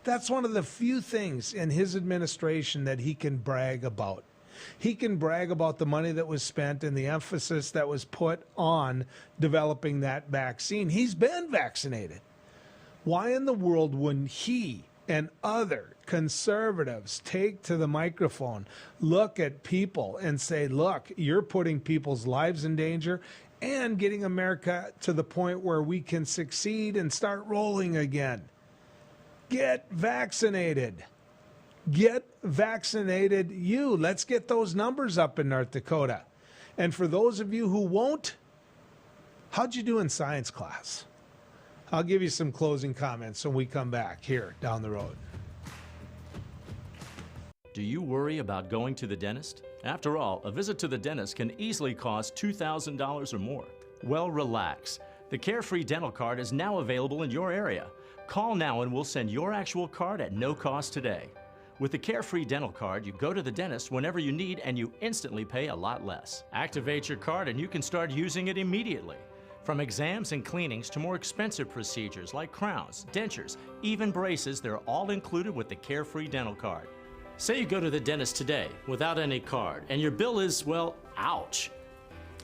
That's one of the few things in his administration that he can brag about. He can brag about the money that was spent and the emphasis that was put on developing that vaccine. He's been vaccinated. Why in the world wouldn't he and other conservatives take to the microphone, look at people and say, look, you're putting people's lives in danger and getting America to the point where we can succeed and start rolling again? Get vaccinated. Get vaccinated, you. Let's get those numbers up in North Dakota. And for those of you who won't, how'd you do in science class? I'll give you some closing comments when we come back here down the road. Do you worry about going to the dentist? After all, a visit to the dentist can easily cost $2,000 or more. Well, relax. The Carefree Dental Card is now available in your area. Call now and we'll send your actual card at no cost today. With the Carefree Dental Card, you go to the dentist whenever you need and you instantly pay a lot less. Activate your card and you can start using it immediately. From exams and cleanings to more expensive procedures like crowns, dentures, even braces, they're all included with the Carefree Dental Card. Say you go to the dentist today without any card and your bill is, well, ouch.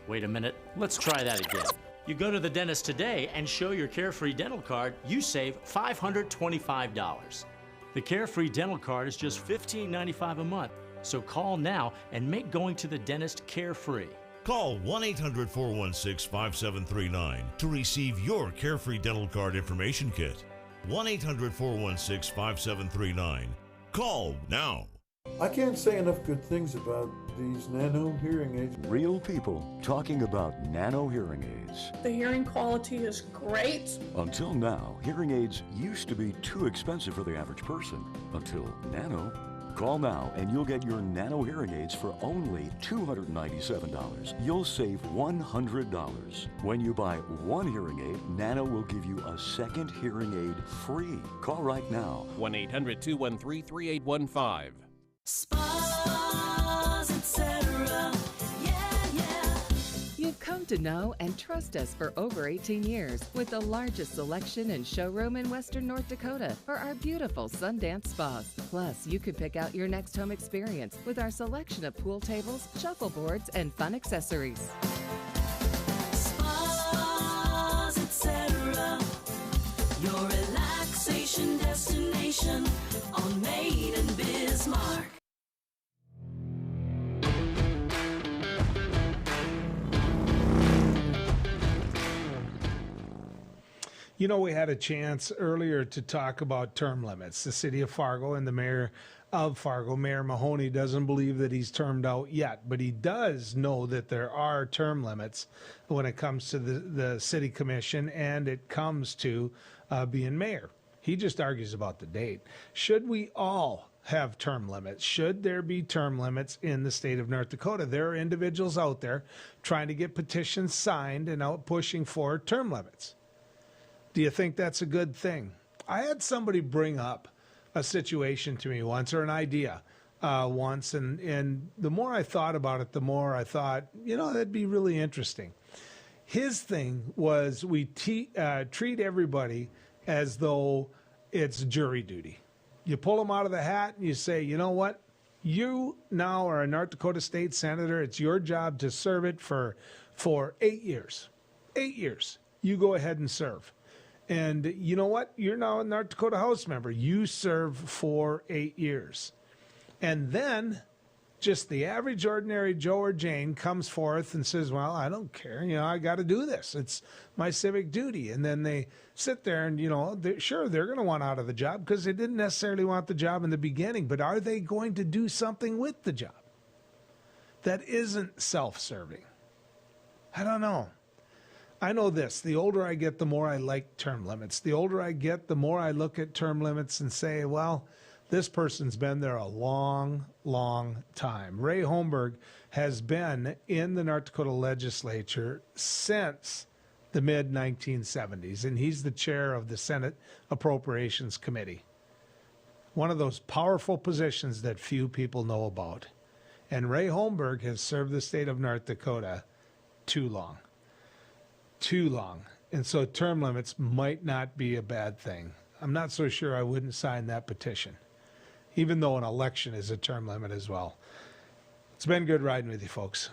Wait a minute, let's try that again. You go to the dentist today and show your Carefree Dental Card, you save $525. The Carefree Dental Card is just $15.95 a month, so call now and make going to the dentist carefree. Call 1-800-416-5739 to receive your Carefree Dental Card information kit. 1-800-416-5739. Call now. I can't say enough good things about these nano hearing aids. Real people talking about nano hearing aids. The hearing quality is great. Until now, hearing aids used to be too expensive for the average person. Until Nano. Call now and you'll get your Nano hearing aids for only $297. You'll save $100. When you buy one hearing aid, Nano will give you a second hearing aid free. Call right now. 1-800-213-3815. Spas, etc. Yeah, yeah. You've come to know and trust us for over 18 years with the largest selection and showroom in Western North Dakota for our beautiful Sundance spas. Plus, you could pick out your next home experience with our selection of pool tables, shuffleboards, and fun accessories. Spas, etc. Your relaxation destination on Main and Bismarck. You know, we had a chance earlier to talk about term limits. The city of Fargo and the mayor of Fargo, Mayor Mahoney, doesn't believe that he's termed out yet, but he does know that there are term limits when it comes to the city commission and it comes to being mayor. He just argues about the date. Should we all have term limits? Should there be term limits in the state of North Dakota? There are individuals out there trying to get petitions signed and out pushing for term limits. Do you think that's a good thing? I had somebody bring up a situation to me once, or an idea once, and the more I thought about it, the more I thought, you know, that'd be really interesting. His thing was we treat everybody as though it's jury duty. You pull them out of the hat and you say, you know what? You now are a North Dakota State Senator. It's your job to serve it for 8 years. 8 years. You go ahead and serve. And you know what? You're now a North Dakota House member. You serve for 8 years. And then just the average ordinary Joe or Jane comes forth and says, well, I don't care. You know, I got to do this. It's my civic duty. And then they sit there and, you know, they're going to want out of the job because they didn't necessarily want the job in the beginning. But are they going to do something with the job that isn't self-serving? I don't know. I know this, the older I get, the more I like term limits. The older I get, the more I look at term limits and say, well, this person's been there a long, long time. Ray Holmberg has been in the North Dakota legislature since the mid-1970s, and he's the chair of the Senate Appropriations Committee. One of those powerful positions that few people know about. And Ray Holmberg has served the state of North Dakota too long. Too long. And so term limits might not be a bad thing. I'm not so sure I wouldn't sign that petition, even though an election is a term limit as well. It's been good riding with you folks.